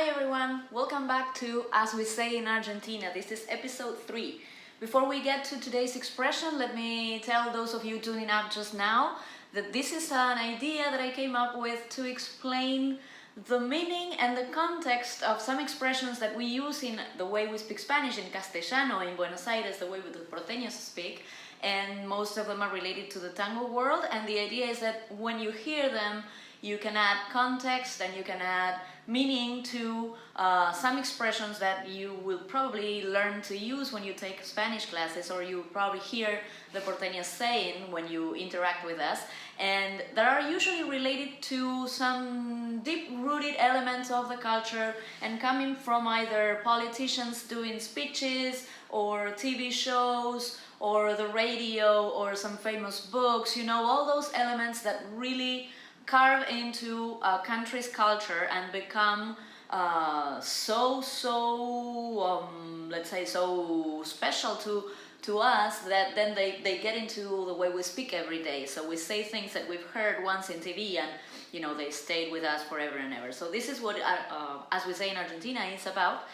Hi everyone, welcome back to As We Say in Argentina. This is episode 3. Before we get to today's expression, let me tell those of you tuning up just now that this is an idea that I came up with to explain the meaning and the context of some expressions that we use in the way we speak Spanish in Castellano in Buenos Aires, the way the porteños speak, and most of them are related to the tango world. And the idea is that when you hear them, you can add context and you can add meaning to some expressions that you will probably learn to use when you take Spanish classes, or you probably hear the porteños saying when you interact with us, and that are usually related to some deep-rooted elements of the culture and coming from either politicians doing speeches or TV shows or the radio or some famous books, you know, all those elements that really carve into a country's culture and become let's say so special to us that then they get into the way we speak every day. So we say things that we've heard once in TV and, you know, they stayed with us forever and ever. So this is what As We Say in Argentina is about.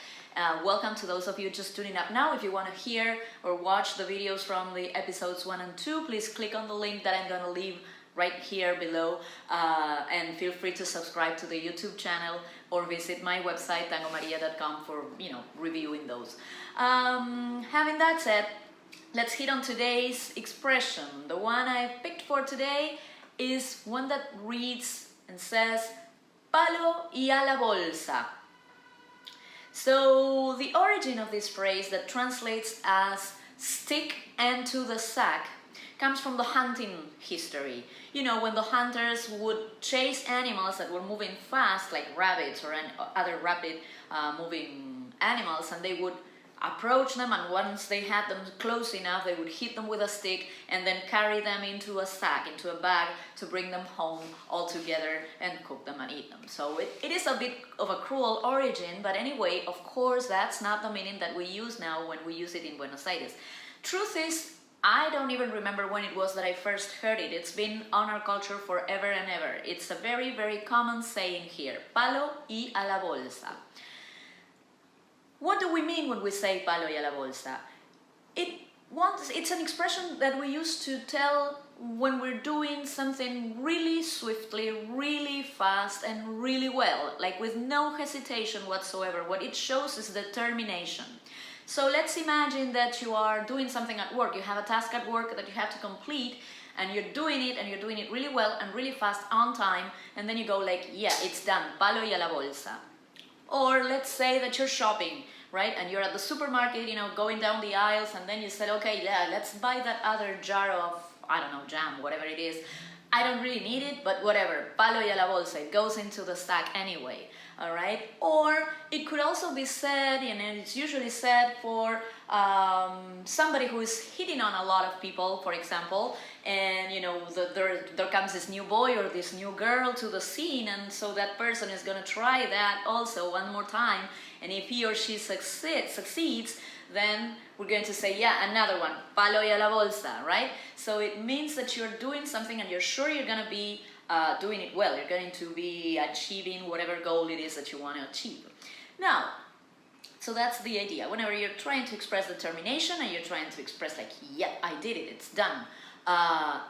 Welcome to those of you just tuning up now. If you want to hear or watch the videos from the episodes 1 and 2, please click on the link that I'm going to leave right here below, and feel free to subscribe to the YouTube channel or visit my website tangomaria.com for, you know, reviewing those. Having that said, let's hit on today's expression. The one I picked for today is one that reads and says Palo y a la bolsa. So the origin of this phrase that translates as stick and to the sack comes from the hunting history. You know, when the hunters would chase animals that were moving fast, like rabbits or other rapid moving animals, and they would approach them, and once they had them close enough, they would hit them with a stick and then carry them into a sack, into a bag, to bring them home all together and cook them and eat them. So it is a bit of a cruel origin, but anyway, of course, that's not the meaning that we use now when we use it in Buenos Aires. Truth is, I don't even remember when it was that I first heard it. It's been on our culture forever and ever. It's a very, very common saying here. Palo y a la bolsa. What do we mean when we say palo y a la bolsa? It's an expression that we use to tell when we're doing something really swiftly, really fast, and really well, like with no hesitation whatsoever. What it shows is determination. So let's imagine that you are doing something at work. You have a task at work that you have to complete, and you're doing it really well and really fast on time, and then you go like, yeah, it's done, palo y a la bolsa. Or let's say that you're shopping, right? And you're at the supermarket, you know, going down the aisles, and then you said, okay, yeah, let's buy that other jar of, I don't know, jam, whatever it is. I don't really need it, but whatever, palo y a la bolsa, it goes into the sack anyway. All right, or it could also be said, and it's usually said for somebody who is hitting on a lot of people, for example, and you know there comes this new boy or this new girl to the scene, and so that person is going to try that also one more time, and if he or she succeeds, then we're going to say, yeah, another one, palo y a la bolsa, right? So it means that you're doing something and you're sure you're going to be doing it well. You're going to be achieving whatever goal it is that you want to achieve. Now, so that's the idea. Whenever you're trying to express determination and you're trying to express like, yeah, I did it, it's done,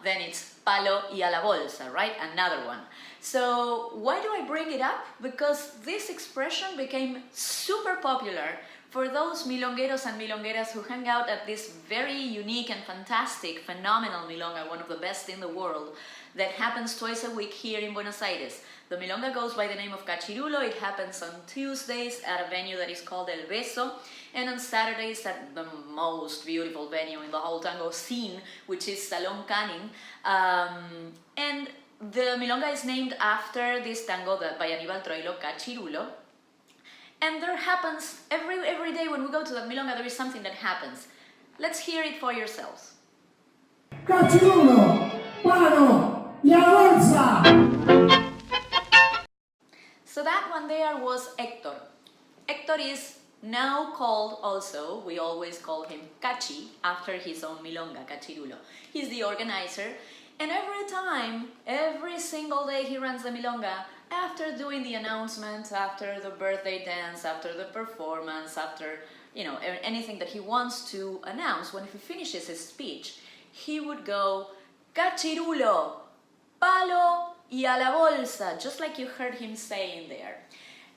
then it's palo y a la bolsa, right? Another one. So why do I bring it up? Because this expression became super popular for those milongueros and milongueras who hang out at this very unique and fantastic, phenomenal milonga, one of the best in the world, that happens twice a week here in Buenos Aires. The milonga goes by the name of Cachirulo. It happens on Tuesdays at a venue that is called El Beso, and on Saturdays at the most beautiful venue in the whole tango scene, which is Salón Canning. And the milonga is named after this tango that by Aníbal Troilo, Cachirulo. And there happens, every day when we go to the milonga, there is something that happens. Let's hear it for yourselves. Cachirulo, Palo y a la bolsa. So that one there was Héctor. Héctor is now called also, we always call him Cachi, after his own milonga, Cachirulo. He's the organizer, and every time, every single day he runs the milonga, after doing the announcement, after the birthday dance, after the performance, after anything that he wants to announce, when he finishes his speech, he would go, cachirulo, palo y a la bolsa, just like you heard him saying there.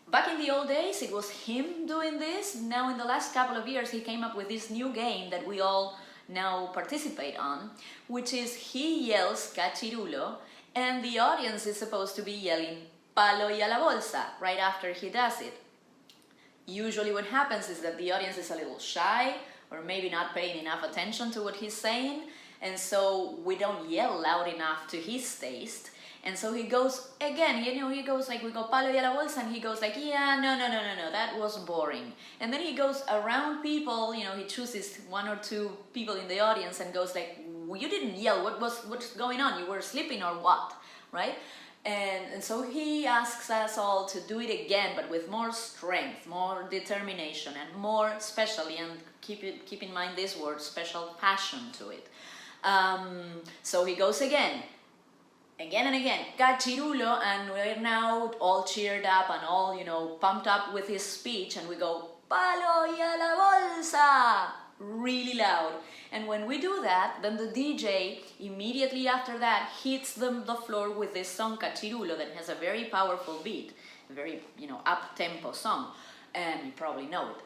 Back in the old days, it was him doing this. Now in the last couple of years, he came up with this new game that we all now participate on, which is he yells cachirulo, and the audience is supposed to be yelling palo y a la bolsa right after he does it. Usually what happens is that the audience is a little shy, or maybe not paying enough attention to what he's saying, and so we don't yell loud enough to his taste. And so he goes again, he goes like, we go palo y a la bolsa, and he goes like, yeah, no, that was boring. And then he goes around people, he chooses one or two people in the audience and goes like, you didn't yell, what's going on? You were sleeping or what, right? And so he asks us all to do it again, but with more strength, more determination, and more, especially, and keep in mind this word, special passion to it. So he goes again and again, cachirulo, and we're now all cheered up and all, pumped up with his speech, and we go, palo y a la bolsa, really loud. And when we do that, then the DJ, immediately after that, hits the floor with this song, cachirulo, that has a very powerful beat, a very, up-tempo song, and you probably know it.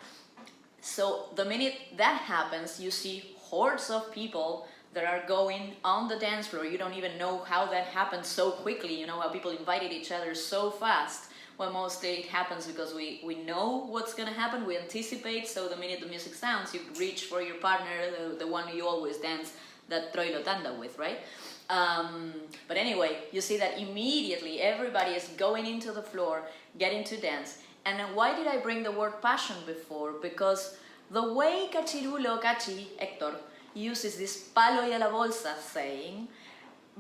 So the minute that happens, you see hordes of people that are going on the dance floor. You don't even know how that happened so quickly, how people invited each other so fast. Well, mostly it happens because we know what's gonna happen, we anticipate, so the minute the music sounds, you reach for your partner, the one you always dance that troilo tanda with, right? But anyway, you see that immediately everybody is going into the floor, getting to dance. And why did I bring the word passion before? Because the way cachirulo, cachi, Hector, uses this palo y a la bolsa saying,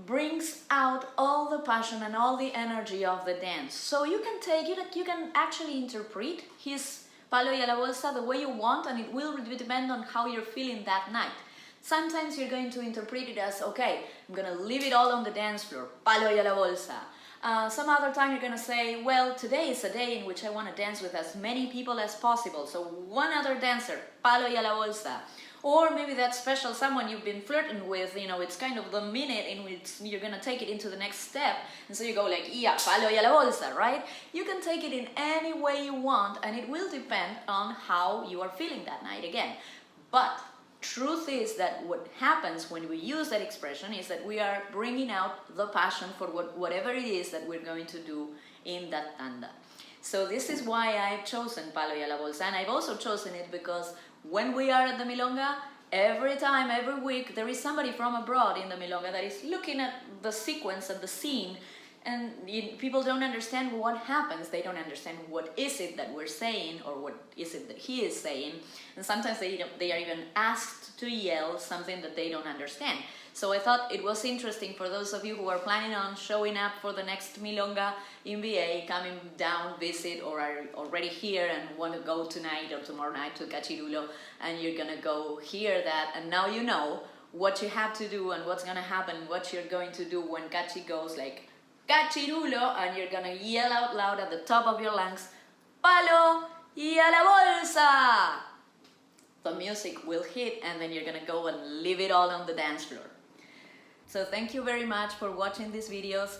brings out all the passion and all the energy of the dance. So you can take it, you can actually interpret his palo y a la bolsa the way you want, and it will depend on how you're feeling that night. Sometimes you're going to interpret it as, okay, I'm gonna leave it all on the dance floor, palo y a la bolsa. Some other time you're gonna say, well, today is a day in which I want to dance with as many people as possible, so one other dancer, palo y a la bolsa. Or maybe that special someone you've been flirting with, it's kind of the minute in which you're gonna take it into the next step, and so you go like, yeah, palo y a la bolsa, right? You can take it in any way you want, and it will depend on how you are feeling that night again. But truth is that what happens when we use that expression is that we are bringing out the passion for whatever it is that we're going to do in that tanda. So this is why I've chosen palo y a la bolsa, and I've also chosen it because when we are at the milonga, every time, every week, there is somebody from abroad in the milonga that is looking at the sequence and the scene, and people don't understand what happens. They don't understand what is it that we're saying, or what is it that he is saying, and sometimes they are even asked to yell something that they don't understand. So I thought it was interesting for those of you who are planning on showing up for the next milonga in VA, coming down, visit, or are already here and want to go tonight or tomorrow night to cachirulo, and you're gonna go hear that, and now you know what you have to do and what's gonna happen, what you're going to do when cachi goes like cachirulo, and you're gonna yell out loud at the top of your lungs, palo y a la bolsa! The music will hit, and then you're gonna go and leave it all on the dance floor. So thank you very much for watching these videos.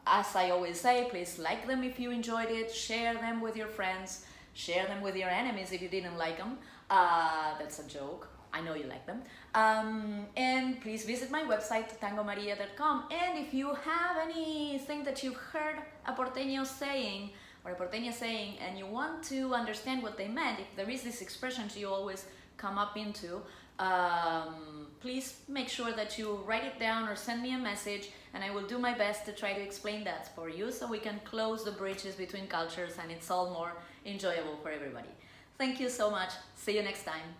As I always say, please like them if you enjoyed it, share them with your friends, share them with your enemies if you didn't like them. That's a joke. I know you like them. And please visit my website, tangomaria.com. And if you have anything that you've heard a porteño saying, or a porteña saying, and you want to understand what they meant, if there is this expression you always come up into, please make sure that you write it down or send me a message, and I will do my best to try to explain that for you so we can close the bridges between cultures and it's all more enjoyable for everybody. Thank you so much. See you next time.